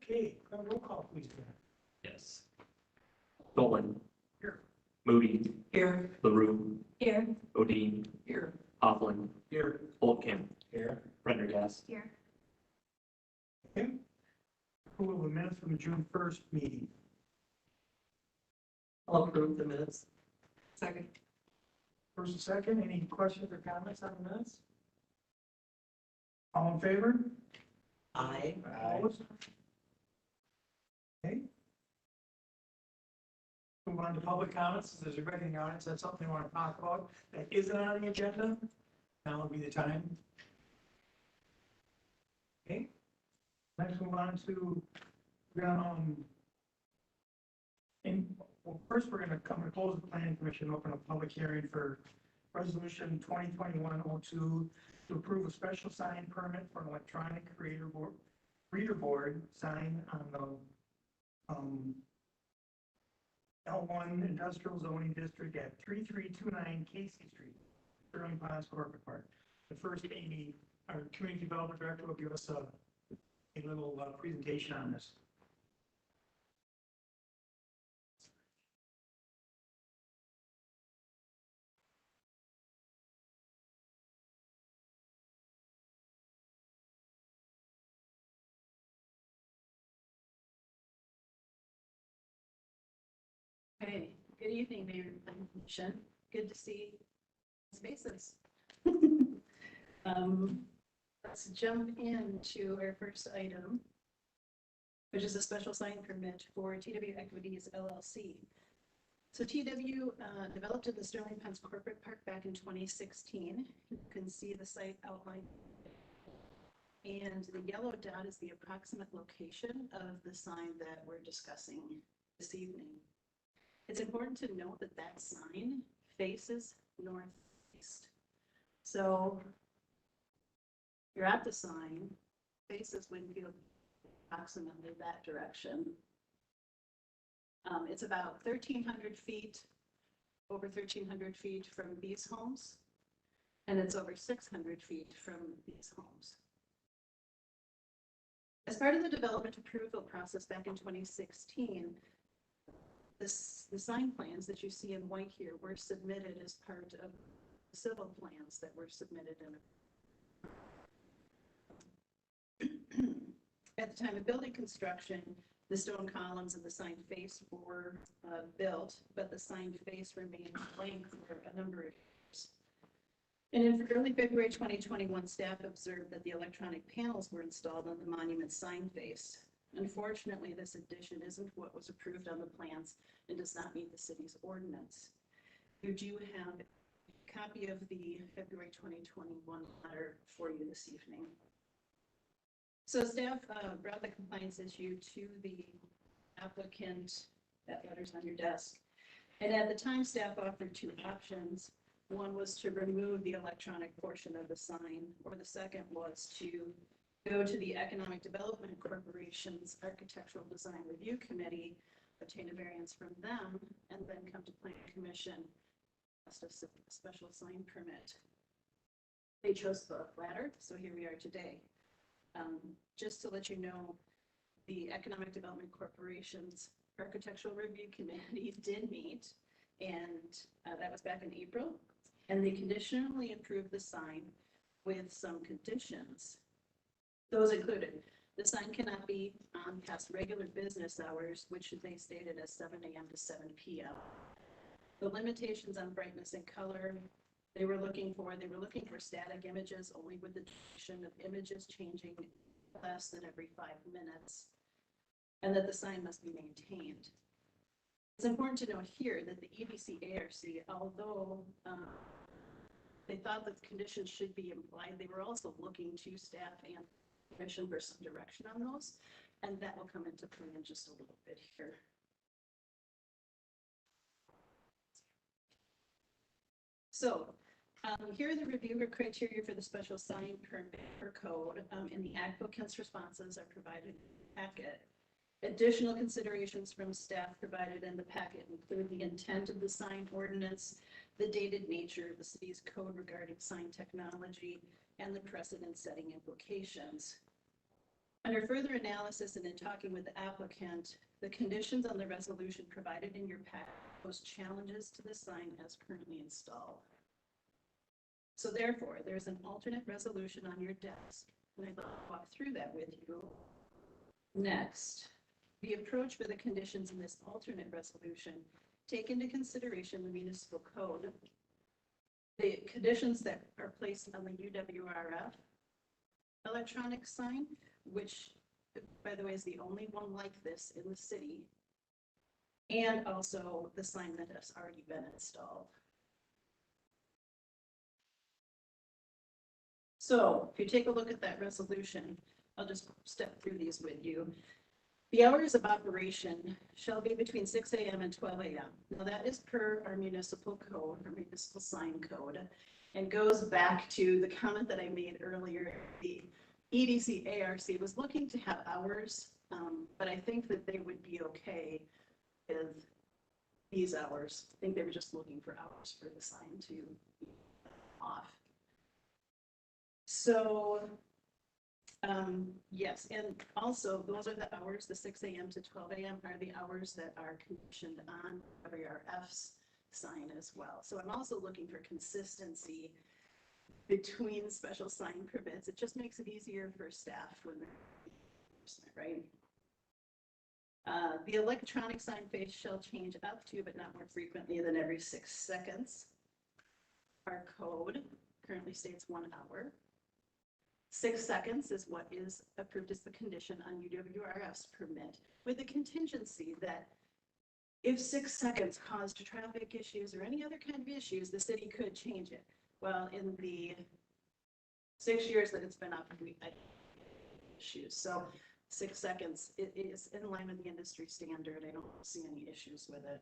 Okay, roll call, please. Yes. Dolan. Here. Moody. Here. LaRue. Here. Odine. Here. Hoffman. Here. Holtkamp. Here. Prendergast. Here. Okay. Approval of minutes from the June 1st meeting. I'll approve the minutes. Second. First and second, any questions or comments on the minutes? All in favor? Aye. Opposed? Okay. Move on to public comments. If there's anybody in the audience that's something you want to talk about that isn't on the agenda, now would be the time. Okay. Next, move on to, well, first we're going to come to close the planning commission, open a public hearing for resolution 2021-02 to approve a special sign permit for an electronic reader board sign on the L1 Industrial Zoning District at 3329 Casey Street, Sterling Ponds Corporate Park. The first, Amy, our Community Development Director, will give us a little presentation on this. Hey, good evening, Mayor and Commission. Good to see spaces. Let's jump into our first item, which is a special sign permit for TW Equities LLC. So TW developed at the Sterling Ponds Corporate Park back in 2016. You can see the site outline. And the yellow dot is the approximate location of the sign that we're discussing this evening. It's important to note that that sign faces northeast. So you're at the sign, faces Winfield, approximately that direction. It's about 1,300 feet, over 1,300 feet from these homes, and it's over 600 feet from these homes. As part of the development approval process back in 2016, the sign plans that you see in white here were submitted as part of the civil plans that were submitted in at the time of building construction. The stone columns and the sign face were built, but the sign face remained blank for a number of years. And in early February 2021, staff observed that the electronic panels were installed on the monument sign face. Unfortunately, this addition isn't what was approved on the plans and does not meet the city's ordinance. You do have a copy of the February 2021 letter for you this evening. So staff brought the compliance issue to the applicant. That letter's on your desk. And at the time, staff offered two options. One was to remove the electronic portion of the sign, or the second was to go to the Economic Development Corporation's Architectural Design Review Committee, obtain a variance from them, and then come to Planning Commission, request a special sign permit. They chose the latter, so here we are today. Just to let you know, the Economic Development Corporation's Architectural Review Committee did meet, and that was back in April, and they conditionally approved the sign with some conditions. Those included, the sign cannot be on past regular business hours, which they stated as 7 a.m. to 7 p.m. The limitations on brightness and color they were looking for static images only with the duration of images changing less than every 5 minutes, and that the sign must be maintained. It's important to note here that the EDC ARC, although they thought that the conditions should be implied, they were also looking to staff and commission for some direction on those, and that will come into play in just a little bit here. So Here are the review criteria for the special sign permit per code, and the applicant's responses are provided in the packet. Additional considerations from staff provided in the packet include the intent of the sign ordinance, the dated nature of the city's code regarding sign technology, and the precedent-setting implications. Under further analysis and in talking with the applicant, the conditions on the resolution provided in your packet pose challenges to the sign as currently installed. So therefore, there's an alternate resolution on your desk, and I'd like to walk through that with you. Next, the approach for the conditions in this alternate resolution take into consideration the municipal code, the conditions that are placed on the UWRF electronic sign, which, by the way, is the only one like this in the city, and also the sign that has already been installed. So if you take a look at that resolution, I'll just step through these with you. The hours of operation shall be between 6 a.m. and 12 a.m. Now that is per our municipal code, our municipal sign code, and goes back to the comment that I made earlier. The EDC ARC was looking to have hours, but I think that they would be okay with these hours. I think they were just looking for hours for the sign to be off. So, yes, and also those are the hours, the 6 a.m. to 12 a.m. are the hours that are conditioned on WRF's sign as well. So I'm also looking for consistency between special sign permits. It just makes it easier for staff when they're, right? The electronic sign face shall change up to, but not more frequently than every 6 seconds. Our code currently states 1 hour. 6 seconds is what is approved as the condition on UWRF's permit, with the contingency that if 6 seconds caused traffic issues or any other kind of issues, the city could change it. Well, in the 6 years that it's been up, we had issues. So 6 seconds, it is in line with the industry standard. I don't see any issues with it.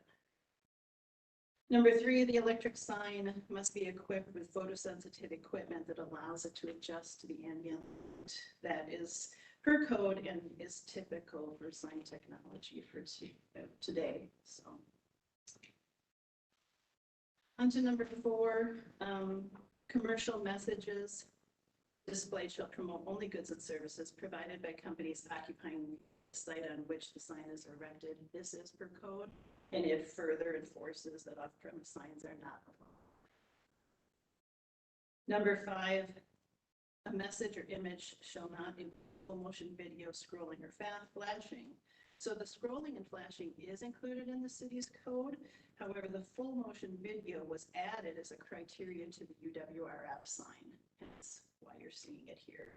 Number 3, the electric sign must be equipped with photosensitive equipment that allows it to adjust to the ambient light. That is per code and is typical for sign technology for today. So, on to number 4, commercial messages displayed shall promote only goods and services provided by companies occupying the site on which the sign is erected. This is per code. And it further enforces that off-premise signs are not allowed. Number 5, a message or image shall not include full motion video, scrolling, or flashing. So the scrolling and flashing is included in the city's code. However, the full motion video was added as a criterion to the UWRF sign. That's why you're seeing it here.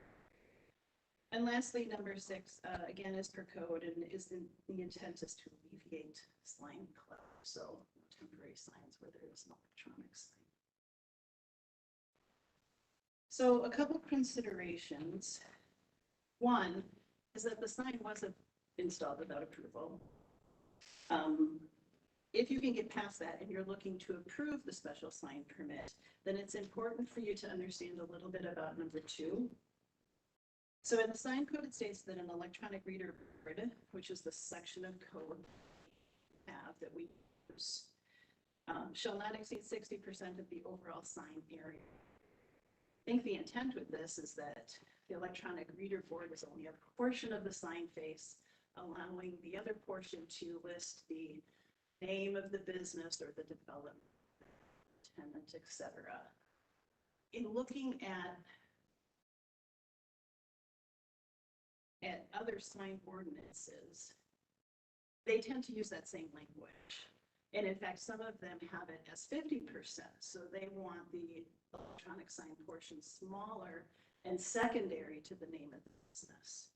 And lastly, number 6, again, is per code, and the intent is to alleviate sign clutter. So temporary signs where there is no electronic sign. So a couple considerations. One is that the sign wasn't installed without approval. If you can get past that and you're looking to approve the special sign permit, then it's important for you to understand a little bit about number 2. So in the sign code, it states that an electronic reader board, which is the section of code that we use, shall not exceed 60% of the overall sign area. I think the intent with this is that the electronic reader board is only a portion of the sign face, allowing the other portion to list the name of the business or the development, tenant, etc. In looking at other sign ordinances, they tend to use that same language. And in fact, some of them have it as 50%. So they want the electronic sign portion smaller and secondary to the name of the business.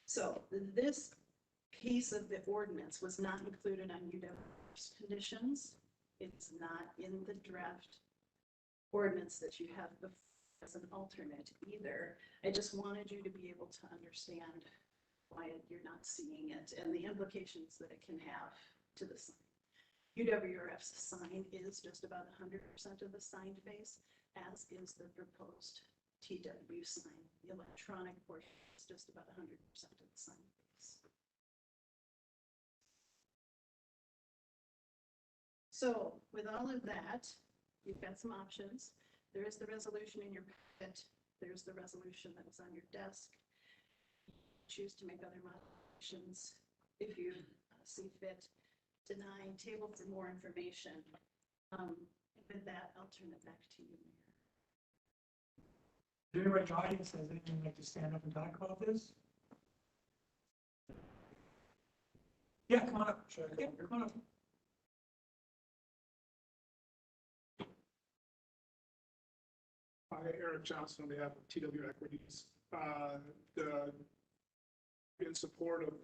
So this piece of the ordinance was not included on UW's conditions. It's not in the draft ordinance that you have before as an alternate either. I just wanted you to be able to understand why you're not seeing it and the implications that it can have to the sign. UWRF's sign is just about 100% of the sign face, as is the proposed TW sign. The electronic portion is just about 100% of the sign face. So with all of that, you've got some options. There is the resolution in your packet. There's the resolution that was on your desk. Choose to make other modifications if you see fit. Deny, table for more information. With that, I'll turn it back to you, Mayor. Does anybody in the audience has anything like to stand up and talk about this? Yeah, come on up. Yeah, come on up. Hi, Eric Johnson on behalf of TW Equities. In support of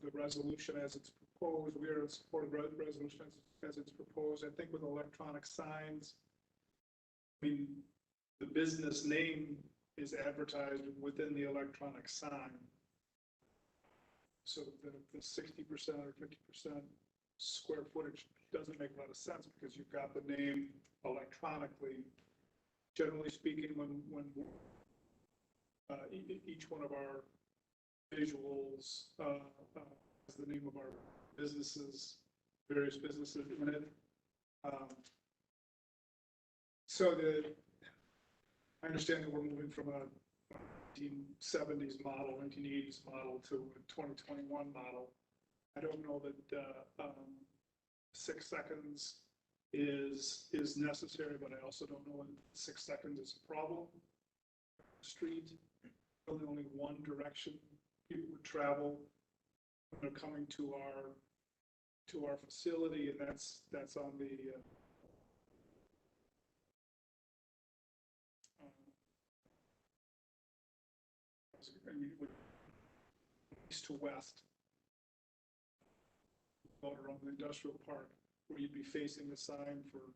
the resolution as it's proposed, we are in support of the resolution as it's proposed. I think with electronic signs, I mean, the business name is advertised within the electronic sign. So the 60% or 50% square footage doesn't make a lot of sense because you've got the name electronically. Generally speaking, when each one of our visuals has the name of our businesses, various businesses in it. So I understand that we're moving from a 1970s model, 1980s model to a 2021 model. I don't know that 6 seconds is necessary, but I also don't know when 6 seconds is a problem. Street, really only one direction people would travel when they're coming to our facility, and that's on the east to west, around the industrial park, where you'd be facing the sign for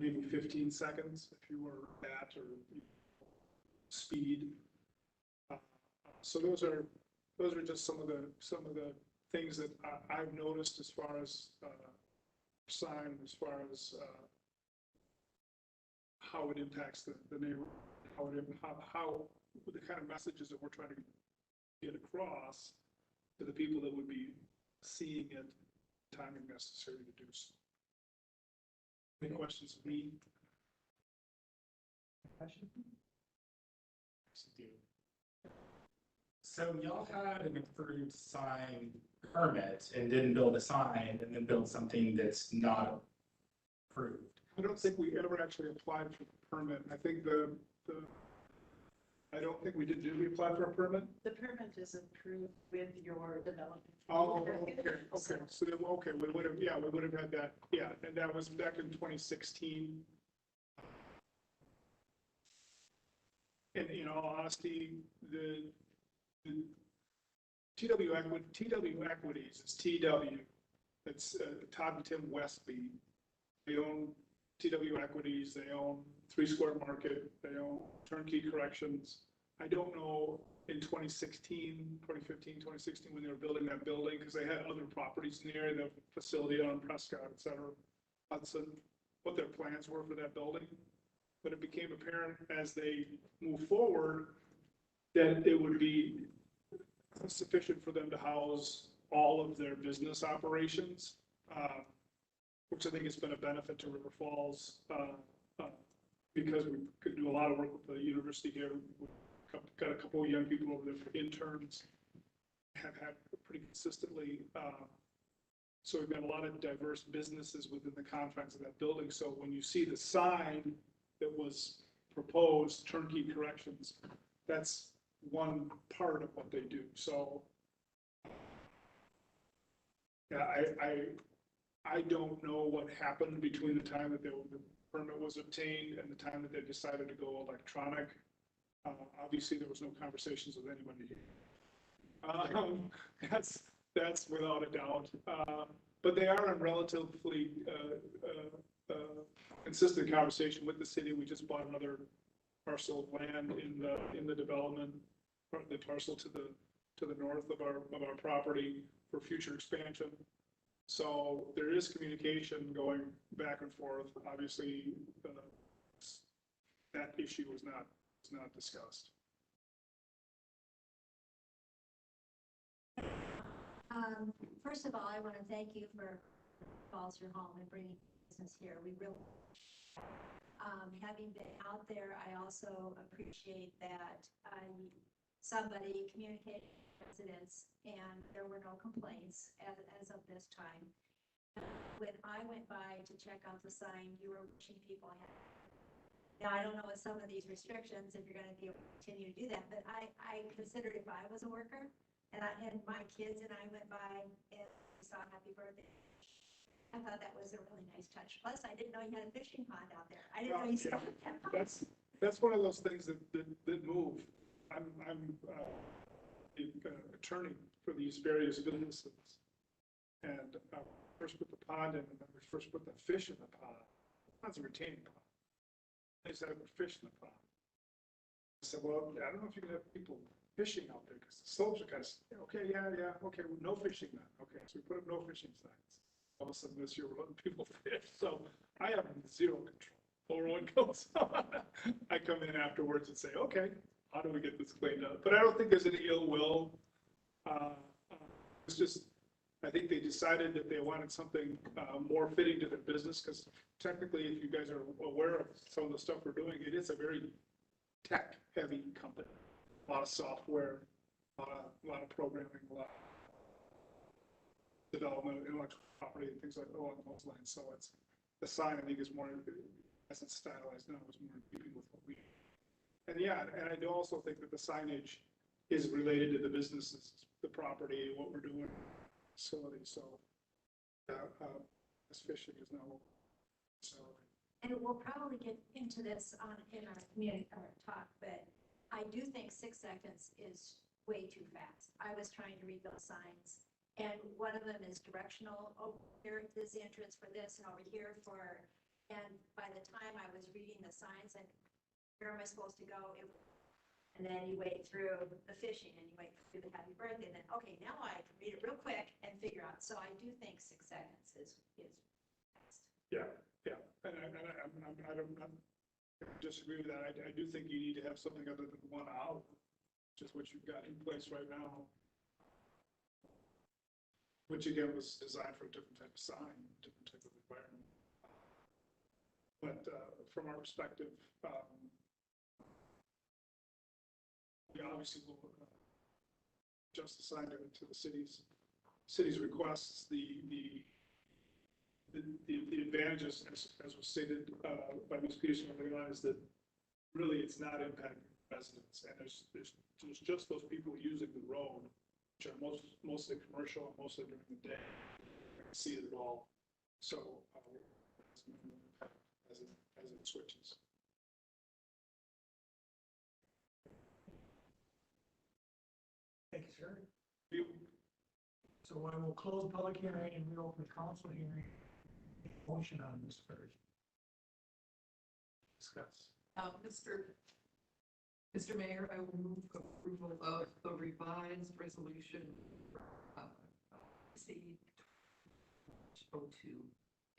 maybe 15 seconds if you were at or speed. So those are just some of the things that I've noticed as far as sign, as far as how it impacts the neighborhood, how the kind of messages that we're trying to get across to the people that would be seeing it, timing necessary to do so. Any questions of me? So y'all had an approved sign permit and didn't build a sign and then build something that's not approved. I don't think we ever actually applied for the permit. I think I don't think we did. Did we apply for a permit? The permit is approved with your development. Oh, okay. So then, okay, we would have had that. Yeah, and that was back in 2016. And in all honesty, the TW Equities is TW. It's Todd and Tim Westby. They own TW Equities. They own 3 Square Market. They own Turnkey Corrections. I don't know in 2015, 2016, when they were building that building, because they had other properties in the area, the facility on Prescott, et cetera, Hudson, what their plans were for that building. But it became apparent as they move forward that it would be sufficient for them to house all of their business operations, which I think has been a benefit to River Falls because we could do a lot of work with the university here. We've got a couple of young people over there for interns, have had pretty consistently. So we've got a lot of diverse businesses within the confines of that building. So when you see the sign that was proposed, Turnkey Corrections, that's one part of what they do. So yeah, I don't know what happened between the time that the permit was obtained and the time that they decided to go electronic. Obviously, there was no conversations with anybody here. That's without a doubt. But they are in relatively consistent conversation with the city. We just bought another parcel of land in the development, the parcel to the north of our property for future expansion. So there is communication going back and forth. Obviously, that issue was not discussed. First of all, I want to thank you for calls your home and bringing business here. We really, having been out there, I also appreciate that somebody communicated with residents and there were no complaints as of this time. When I went by to check out the sign, you were wishing people had. Now, I don't know with some of these restrictions, if you're going to be able to continue to do that, but I considered if I was a worker and my kids and I went by and saw happy birthday, I thought that was a really nice touch. Plus, I didn't know you had a fishing pond out there. I didn't know you still had that. That's one of those things that move. I'm an attorney for these various businesses. And first put the pond in, and then we first put the fish in the pond. That's a retaining pond. They said I put fish in the pond. I said, well, I don't know if you can have people fishing out there because the slopes are kind of, okay, yeah, okay, well, no fishing then. Okay, so we put up no fishing signs. All of a sudden this year we're letting people fish. So I have zero control over what goes on. I come in afterwards and say, okay, how do we get this cleaned up? But I don't think there's any ill will. It's just, I think they decided that they wanted something more fitting to their business because technically, if you guys are aware of some of the stuff we're doing, it is a very tech-heavy company. A lot of software, a lot of programming, a lot of development, intellectual property, and things like along those lines. So it's the sign, I think, is more, as it's stylized now, is more in keeping with what we. And yeah, and I do also think that the signage is related to the businesses, the property, what we're doing, facility. So this fishing is now. So. And we'll probably get into this in our community talk, but I do think 6 seconds is way too fast. I was trying to read those signs, and one of them is directional. Oh, here is the entrance for this, and over here for. And by the time I was reading the signs, and where am I supposed to go? And then you wait through the fishing, and you wait through the happy birthday. And then okay, now I can read it real quick and figure out. So I do think 6 seconds is fast. Yeah, and I don't disagree with that. I do think you need to have something other than 1 hour, just what you've got in place right now, which again was designed for a different type of sign, different type of environment. But from our perspective, we obviously will adjust the sign to the city's requests. The advantages, as was stated by Ms. Peterson earlier on, is that really it's not impacting residents, and there's just those people using the road, which are mostly commercial and mostly during the day. I can see it at all. So as it switches. Thank you, sir. So I will close the public hearing and reopen the council hearing. Motion on this first. Discuss. Mr. Mayor, I will move approval of the revised resolution C-02.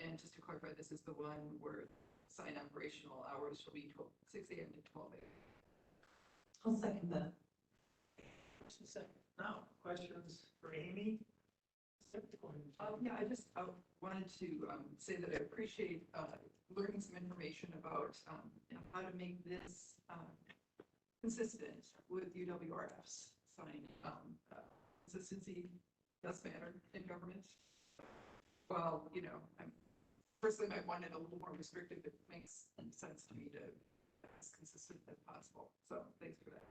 And just to clarify, this is the one where sign operational hours shall be 6 a.m. to 12 a.m. I'll second that. Now, questions for Amy? Yeah, I just wanted to say that I appreciate learning some information about how to make this consistent with UWRF's sign. Consistency does matter in government. Well, I personally might want it a little more restrictive. It makes sense to me to be as consistent as possible. So thanks for that.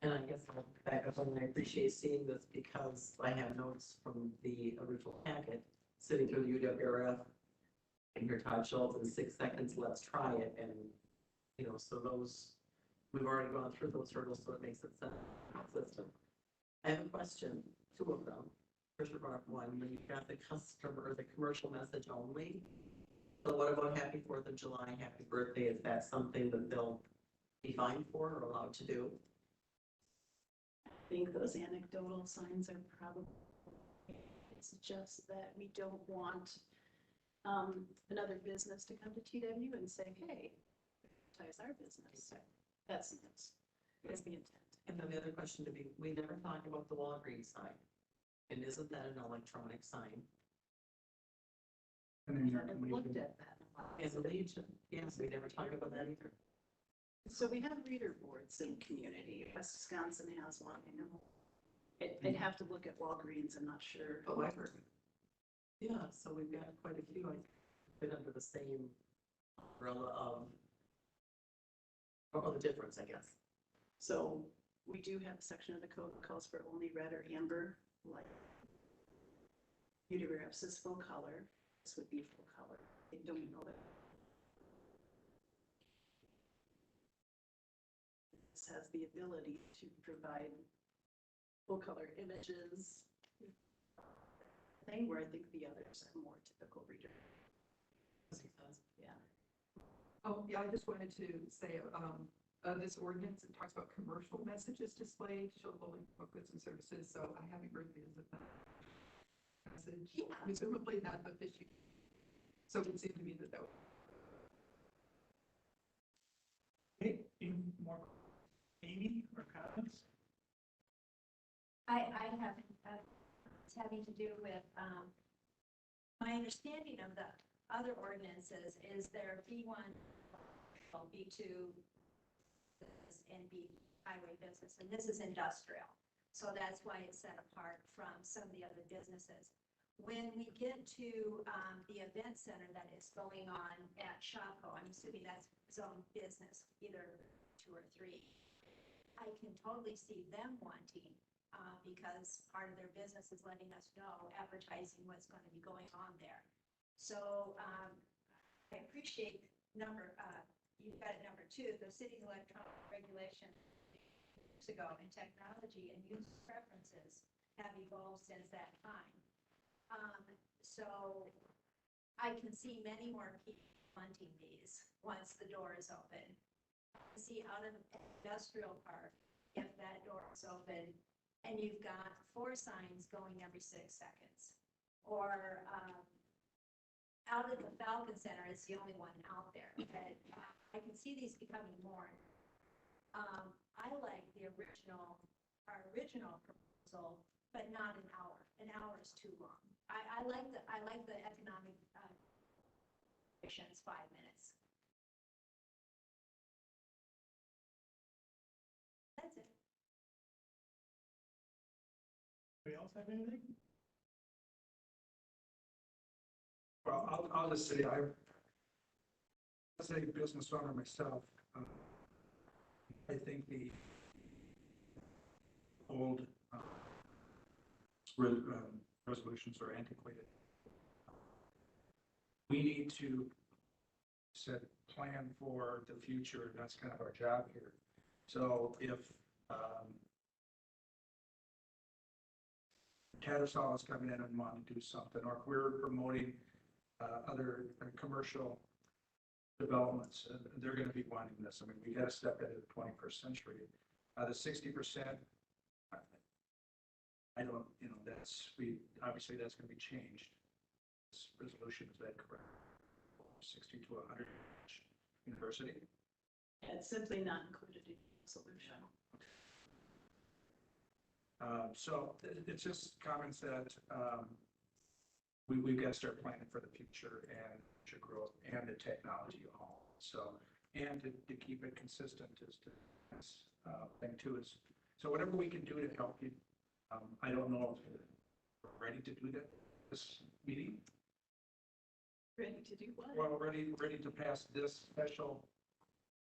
And I guess I'll back up, and I appreciate seeing this because I have notes from the original packet sitting through the UWRF. And here Todd Schultz in 6 seconds, let's try it. And, so those, we've already gone through those hurdles, so it makes it consistent. I have a question, 2 of them. First of all, 1, when you've got the customer, the commercial message only. So what about Happy 4th of July, Happy Birthday? Is that something that they'll be fined for or allowed to do? I think those anecdotal signs are probably It's just that we don't want another business to come to TW and say, hey, advertise our business. That's the intent. And then the other question to be, we never talked about the Walgreens sign. And isn't that an electronic sign? And then you're, I haven't looked at that in a while. As a Legion, yes, we never talked about that either. So we have reader boards in the community. West Wisconsin has one, you know. I'd have to look at Walgreens, I'm not sure. Oh, I've heard. Yeah, so we've got quite a few, I fit under the same umbrella of, I don't know the difference, I guess. So we do have a section of the code that calls for only red or amber light. Uterus is full color. This would be full color. I don't know that. This has the ability to provide full color images. Thing where I think the others are more typical reader. Yeah. Oh, yeah, I just wanted to say, this ordinance, it talks about commercial messages displayed to show the holding of goods and services, so I haven't heard the message, presumably not the fishing. So it would seem to me that would. Okay, any more, Amy or comments? I have, it's having to do with, my understanding of the other ordinances is there B1, B2, and B highway business, and this is industrial. So that's why it's set apart from some of the other businesses. When we get to the event center that is going on at Shopko, I'm assuming that's zone business, either 2 or 3. I can totally see them wanting, because part of their business is letting us know, advertising what's going to be going on there. So I appreciate you've got it number 2, the city's electronic regulation years ago, and technology and user preferences have evolved since that time. So I can see many more people wanting these once the door is open. I see out of the industrial park, if that door is open, and you've got 4 signs going every 6 seconds. Or out of the Falcon Center, it's the only one out there. But I can see these becoming more. I like our original proposal, but not an hour. An hour is too long. I like the economic efficiency 5 minutes. That's it. Anybody else have anything? Well, I'll just say, I'm a business owner myself. I think the old resolutions are antiquated. We need to set plan for the future. That's kind of our job here. So if Tattersall is coming in and wanting to do something, or if we're promoting other commercial developments, they're going to be wanting this. I mean, we got to step into the 21st century. The 60%, I don't, obviously that's going to be changed. This resolution, is that correct? 60 to 100 university. It's simply not included in the solution. So it's just comments that we've got to start planning for the future and future growth and the technology all. So, and to keep it consistent is the thing too is, so whatever we can do to help you, I don't know if we're ready to do that this meeting. Ready to do what? Well, ready to pass this special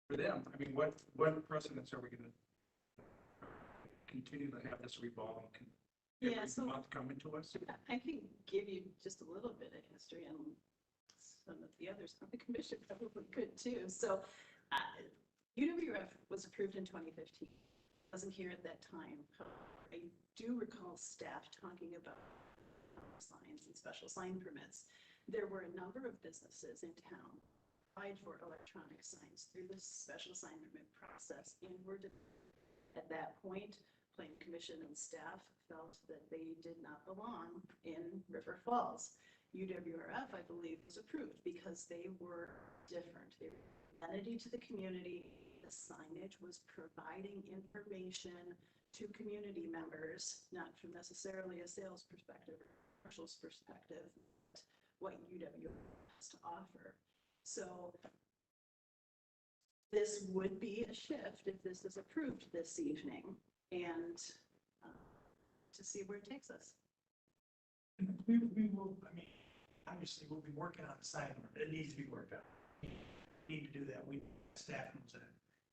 for them. I mean, what precedents are we going to continue to have this revolving every month coming to us? I can give you just a little bit of history, and some of the others on the commission probably could too. So UWF was approved in 2015. I wasn't here at that time. I do recall staff talking about signs and special sign permits. There were a number of businesses in town applied for electronic signs through this special sign permit process, and were at that point Planning Commission and staff felt that they did not belong in River Falls. UWRF, I believe, was approved because they were different. They were an entity to the community. The signage was providing information to community members, not from necessarily a sales perspective, or commercial's perspective, what UWRF has to offer. So this would be a shift if this is approved this evening, and to see where it takes us. We will, I mean, obviously, we'll be working on the sign, it needs to be worked out. We need to do that, staff knows that.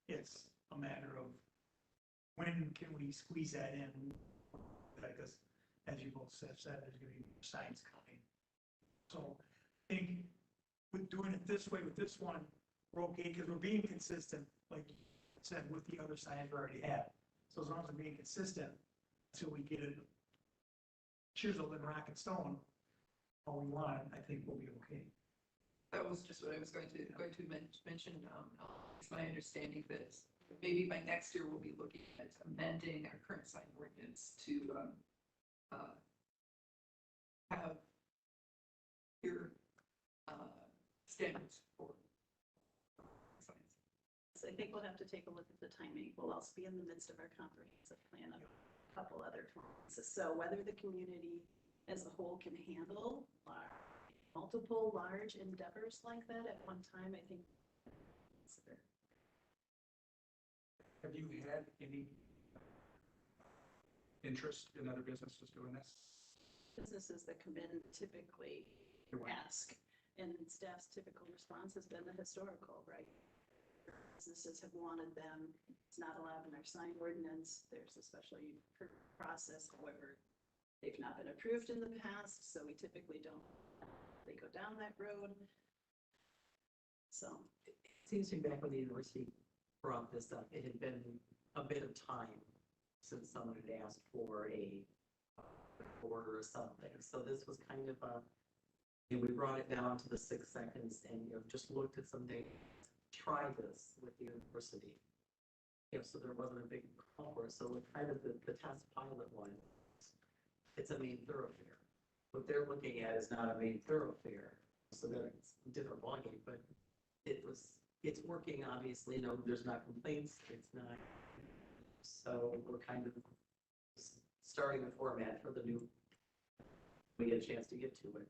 It's a matter of when can we squeeze that in? Because, as you both said, there's gonna be signs coming. So, I think with doing it this way, with this one, we're okay, because we're being consistent, like you said, with the other signs we already have. So as long as we're being consistent, until we get it chiseled in rock and stone, all we want, I think we'll be okay. That was just what I was going to mention. It's my understanding that maybe by next year, we'll be looking at amending our current sign ordinance to have your standards for signs. So I think we'll have to take a look at the timing. We'll also be in the midst of our comprehensive plan of a couple other plans. So whether the community as a whole can handle multiple large endeavors like that at one time, I think. Consider. Have you had any interest in other businesses doing this? Businesses that come in typically ask, and staff's typical response has been the historical, right? Businesses have wanted them. It's not allowed in our sign ordinance. There's a special process. However, they've not been approved in the past, so we typically don't. They go down that road. So It seems to me back when the university brought this up, it had been a bit of time since someone had asked for a order or something. So this was kind of we brought it down to the 6 seconds and, just looked at some data. Try this with the university. So there wasn't a big call for it. So it kind of the test pilot one, it's a main thoroughfare. What they're looking at is not a main thoroughfare, so that's a different ballgame, but it's working, obviously. No, there's not complaints, it's not, so we're kind of starting the format for the new, we get a chance to get to it,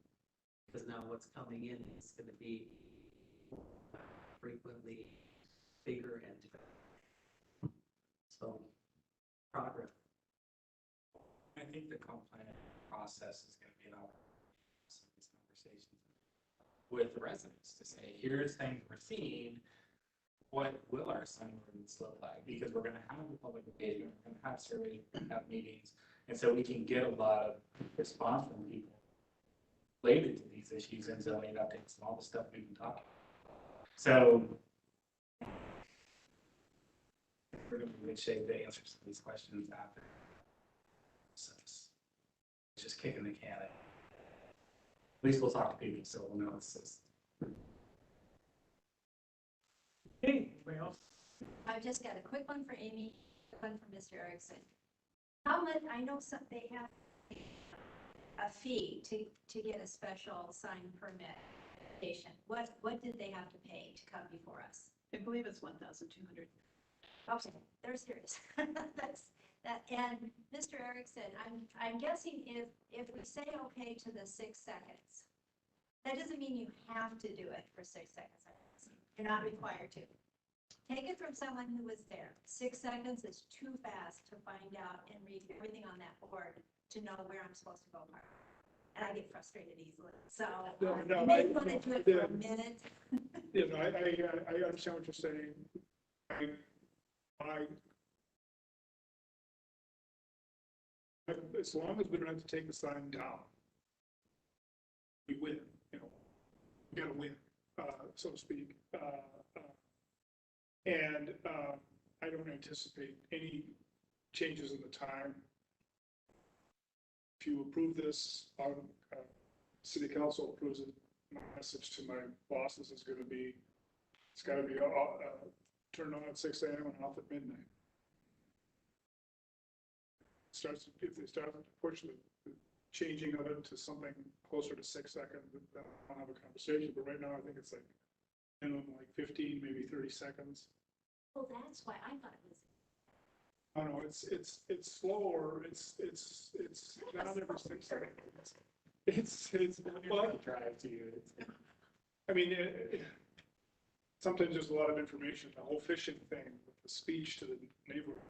because now what's coming in is going to be frequently bigger and so progress. I think the complaint process is going to be an opportunity for some of these conversations with the residents to say, here's things we're seeing. What will our sign ordinance look like? Because we're going to have the public engagement, we're going to have surveys, we're going to have meetings. And so we can get a lot of response from people related to these issues and zoning updates and all the stuff we've been talking about. So we're going to be in good shape to answer some of these questions after. So it's just kicking the can. At least we'll talk to people, so we'll know it's this. Hey, anybody else? I've just got a quick one for Amy, one for Mr. Erickson. How much, I know they have a fee to get a special sign permit application. What did they have to pay to come before us? I believe it's 1,200. Okay, they're serious. That's that. And Mr. Erickson, I'm guessing if we say okay to the 6 seconds, that doesn't mean you have to do it for 6 seconds. You're not required to. Take it from someone who was there. 6 seconds is too fast to find out and read everything on that board to know where I'm supposed to go park. And I get frustrated easily. So you may want to do it for a minute. I understand what you're saying. As long as we don't have to take the sign down, we win, we gotta win, so to speak. And I don't anticipate any changes in the time. If you approve this, city council approves it, my message to my bosses is gonna be, it's gotta be turned on at 6 a.m. and off at midnight. if they start to push the changing of it to something closer to 6 seconds, then I'll have a conversation, but right now I think it's like minimum like 15, maybe 30 seconds. Well, that's why I thought it was. I don't know, it's slower, it's not every 6 seconds. It's, well, Drive to you. I mean, sometimes there's a lot of information, the whole fishing thing, the speech to the neighborhood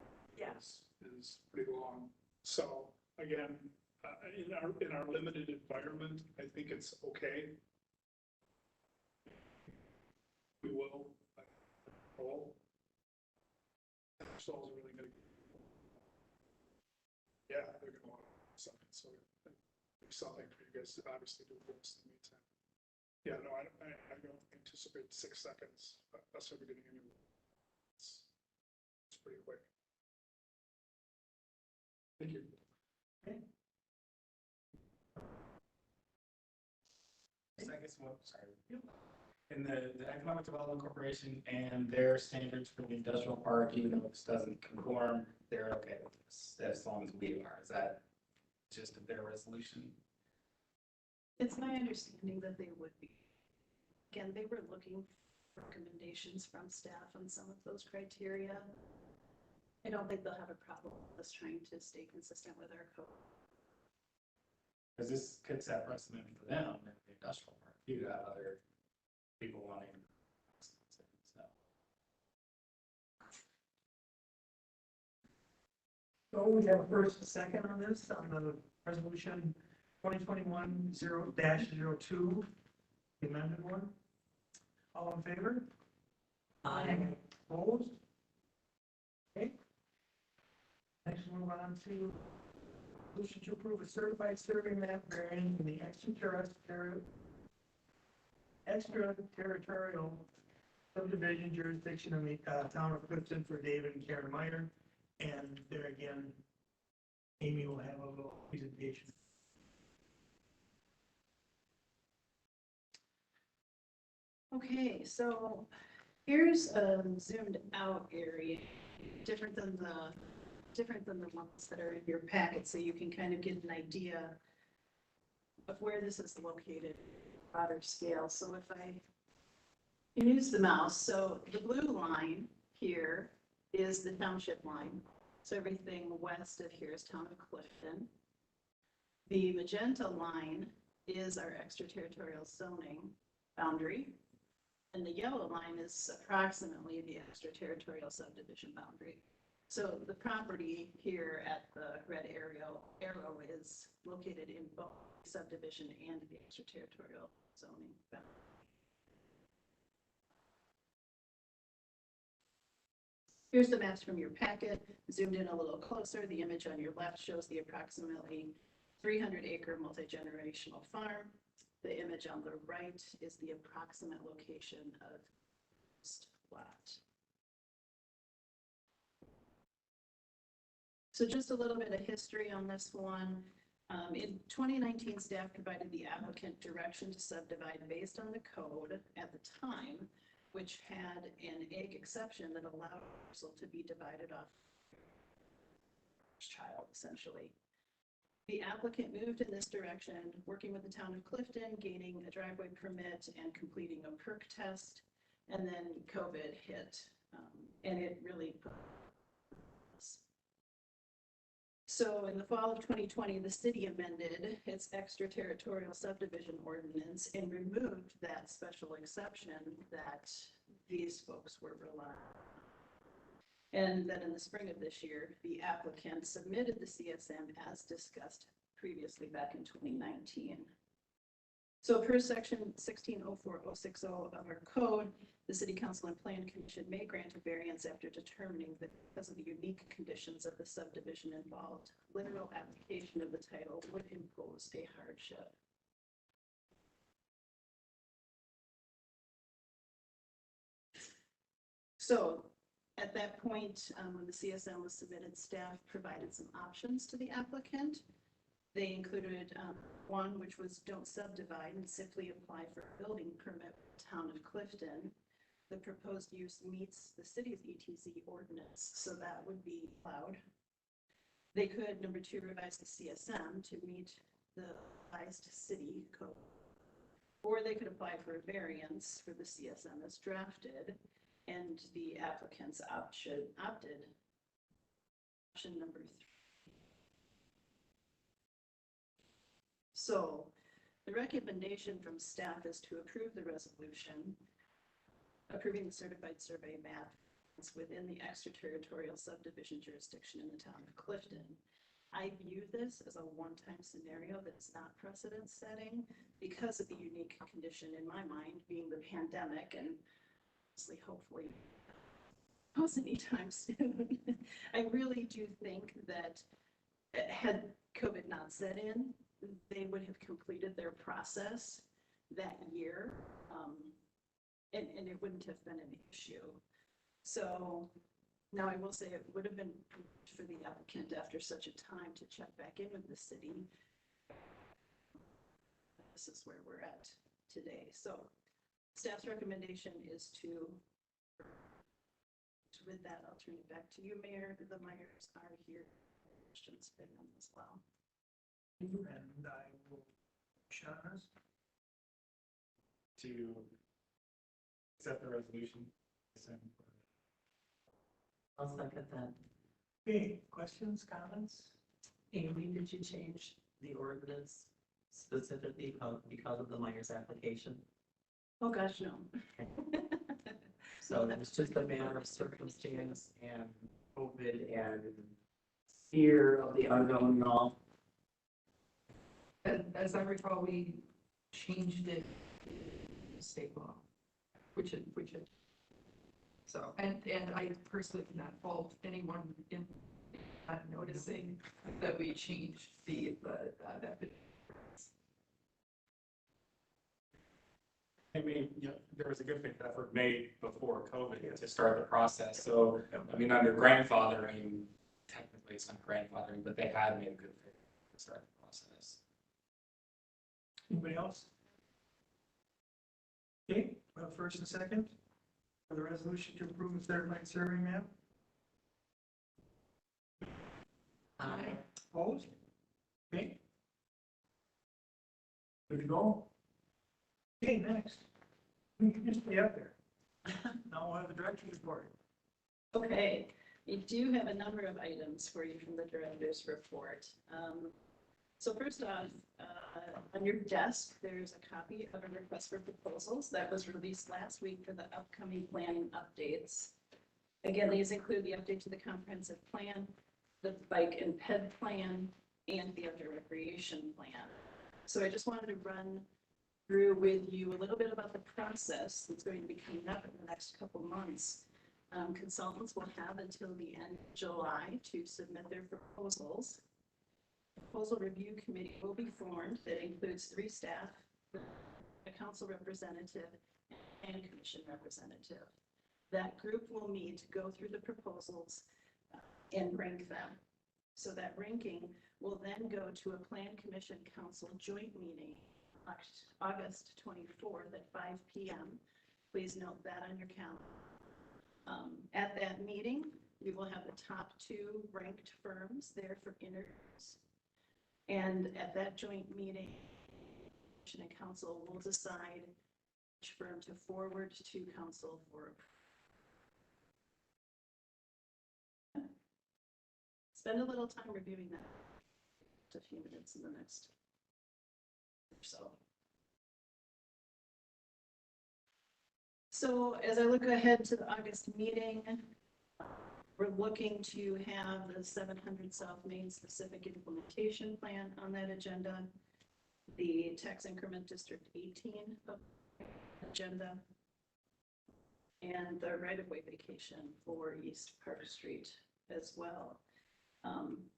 is pretty long. So again, in our limited environment, I think it's okay. We will, all. Stalls are really gonna. Yeah, they're gonna want something, so there's something for you guys to obviously do for us in the meantime. Yeah, no, I don't anticipate 6 seconds, but that's what we're getting anyway. It's pretty quick. Thank you. I guess what, sorry. In the Economic Development Corporation and their standards for the industrial park, even though this doesn't conform, they're okay with this, as long as we are. Is that just their resolution? It's my understanding that they would be. Again, they were looking for recommendations from staff on some of those criteria. I don't think they'll have a problem with us trying to stay consistent with our code. Because this could set precedent for them in the industrial park. You got other people wanting. So we have a first and second on this, on the resolution 2021-0-02, the amended one. All in favor? Opposed? Okay. Next, we'll move on to resolution to approve a certified survey map variance in the extraterritorial subdivision jurisdiction in the town of Clifton for David and Karen Meyer. And there again, Amy will have a little presentation. Okay, so here's a zoomed out area, different than the ones that are in your packet, so you can kind of get an idea of where this is located, broader scale. So if I use the mouse, so the blue line here is the township line. So everything west of here is town of Clifton. The magenta line is our extraterritorial zoning boundary. And the yellow line is approximately the extraterritorial subdivision boundary. So the property here at the red arrow is located in both subdivision and the extraterritorial zoning boundary. Here's the maps from your packet, zoomed in a little closer. The image on your left shows the approximately 300-acre multi-generational farm. The image on the right is the approximate location of this lot. So just a little bit of history on this one. In 2019, staff provided the applicant direction to subdivide based on the code at the time, which had an egg exception that allowed a parcel to be divided off child, essentially. The applicant moved in this direction, working with the town of Clifton, gaining a driveway permit and completing a perk test. And then COVID hit, and it really put us. So in the fall of 2020, the city amended its extraterritorial subdivision ordinance and removed that special exception that these folks were relying on. And then in the spring of this year, the applicant submitted the CSM as discussed previously back in 2019. So per section 1604060 of our code, the City Council and Plan Commission may grant a variance after determining that because of the unique conditions of the subdivision involved, literal application of the title would impose a hardship. So at that point, when the CSM was submitted, staff provided some options to the applicant. They included one, which was don't subdivide and simply apply for a building permit with the town of Clifton. The proposed use meets the city's ETZ ordinance, so that would be allowed. They could, number two, revise the CSM to meet the revised city code. Or they could apply for a variance for the CSM as drafted, and the applicant's opted. Option number three. So the recommendation from staff is to approve the resolution, approving the certified survey map within the extraterritorial subdivision jurisdiction in the town of Clifton. I view this as a one-time scenario that's not precedent setting because of the unique condition in my mind being the pandemic, and honestly, hopefully pause anytime soon. I really do think that had COVID not set in, they would have completed their process that year, and it wouldn't have been an issue. So now I will say it would have been for the applicant after such a time to check back in with the city. This is where we're at today. So staff's recommendation is to, with that, I'll turn it back to you, Mayor. The Myers are here. Questions for them as well. And I will, Shauna, To accept the resolution. I'll second that. okay, questions, comments? Amy, did you change the ordinance specifically because of the Myers application? Oh, gosh, no. So it's just a matter of circumstance and COVID and fear of the unknown and all. As I recall, we changed it to state law, which it. So, and I personally did not fault anyone in not noticing that we changed that. I mean, yeah, there was a good faith effort made before COVID to start the process. So, I mean, under grandfathering, technically it's not grandfathering, but they had made a good faith to start the process. Anybody else? Okay, well, first and second for the resolution to approve the certified survey map. Aye. Opposed? Okay. Good to go. Okay, next. You can just stay up there. Now we'll have the director's report. Okay, we do have a number of items for you from the director's report. So first off, on your desk, there's a copy of a request for proposals that was released last week for the upcoming planning updates. Again, these include the update to the comprehensive plan, the bike and ped plan, and the outdoor recreation plan. So I just wanted to run through with you a little bit about the process that's going to be coming up in the next couple months. Consultants will have until the end of July to submit their proposals. Proposal review committee will be formed that includes 3 staff, a council representative, and a commission representative. That group will meet to go through the proposals and rank them. So that ranking will then go to a plan commission council joint meeting August 24th at 5 p.m. Please note that on your calendar. At that meeting, we will have the top 2 ranked firms there for interviews. And at that joint meeting, and council will decide which firm to forward to council for approval. Spend a little time reviewing that. Just a few minutes in the next or so. So as I look ahead to the August meeting, we're looking to have the 700 South Main specific implementation plan on that agenda, the tax increment district 18 agenda, and the right-of-way vacation for East Park Street as well.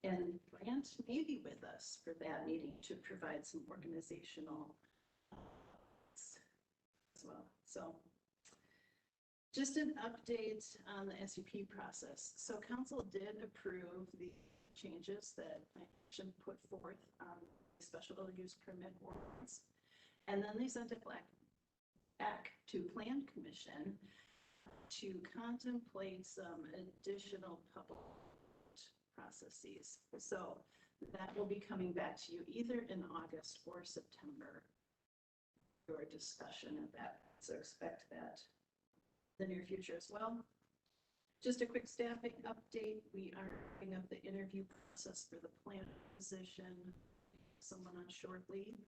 And Grant may be with us for that meeting to provide some organizational as well. So just an update on the SUP process. So council did approve the changes that I should put forth on the special use permit ordinance. And then they sent it back to Plan Commission to contemplate some additional public processes. So that will be coming back to you either in August or September for discussion of that. So expect that in the near future as well. Just a quick staffing update. We are wrapping up the interview process for the plant position, someone on short leave.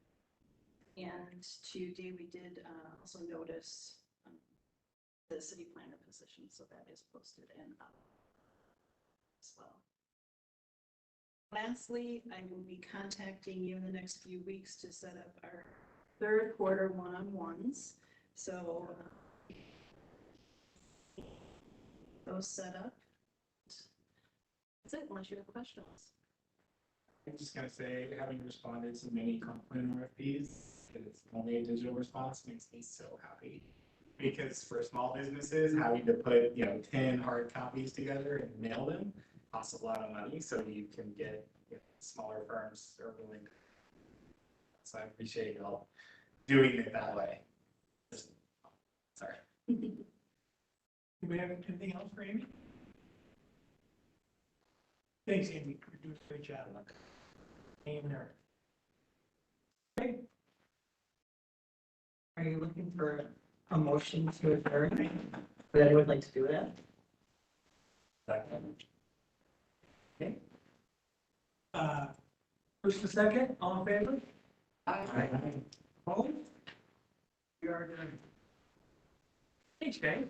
And today we did also notice the city planner position, so that is posted and up as well. Lastly, I will be contacting you in the next few weeks to set up our third quarter one-on-ones. So those set up. That's it, unless you have questions. I'm just gonna say, having responded to many complaint RFPs, that it's only a digital response makes me so happy. Because for small businesses, having to put, 10 hard copies together and mail them costs a lot of money, so you can get, smaller firms are willing. So I appreciate y'all doing it that way. Sorry. Do we have anything else for Amy? Thanks, Amy. You're doing a great job. Amy there. Okay. Are you looking for a motion to adjourn? Would anyone like to do that? Okay. First and second, all in favor? Aye. Opposed? We are adjourned. Thanks, guys.